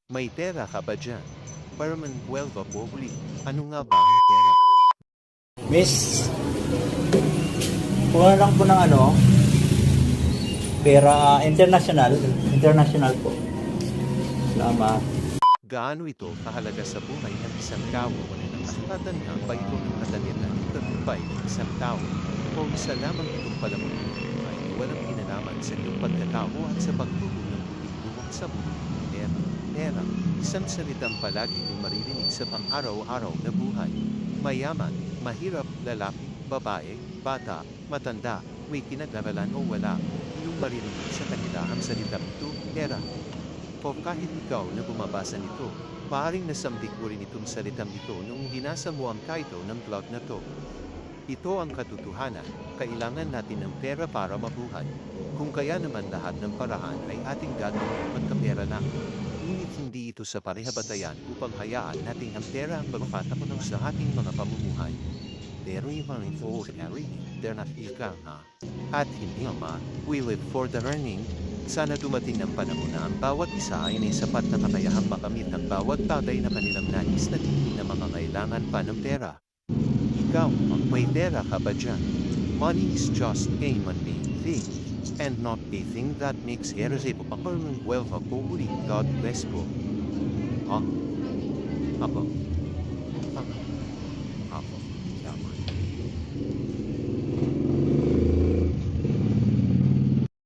May pera ka ba dyan? Para manwelva po uli. Ano nga ba ang pera? Miss, kuha lang po ng pera international. International po. Salamat. Gaano ito kahalaga sa buhay ng isang tao o ng kasukatan nga ba ito ng kadalitan ng tagumpay ng isang tao? O isa lamang itong palamunin ng buhay na walang kinalaman sa iyong pagkatao at sa pagtubo ng putik sa mundo ng pera. Pera, isang salitang palagi mong maririnig sa pang-araw-araw na buhay. Mayaman, mahirap, lalaki, babae, bata, matanda, may kinag-aralan o wala, iyong maririnig sa kanila ang salitang ito, pera. O kahit ikaw na bumabasa nito, maaaring nasambik mo rin itong salitang ito noong binasa mo ang title ng blog na to. Ito ang katotohanan, kailangan natin ng pera para mabuhay. Kung kaya naman lahat ng paraan ay ating gagawin magkapera lang. Ngunit hindi ito sa parehabatayan upang hayaan natin ang pera ang magpatakunaw sa ating mga pamumuhay. Pero yung mga info they're not ika ha. At hindi ama, we live for the earning. Sana dumating ng panahon na ang bawat isa ay may sapat na kakayahang makamit ang bawat bagay na kanilang nais na hindi na mga kailangan pa ng pera. Ikaw, may pera ka ba dyan? Money is just a mundane thing, and not a thing that makes irresistible permanent wealth of uli. God bless po. Ako. Ako.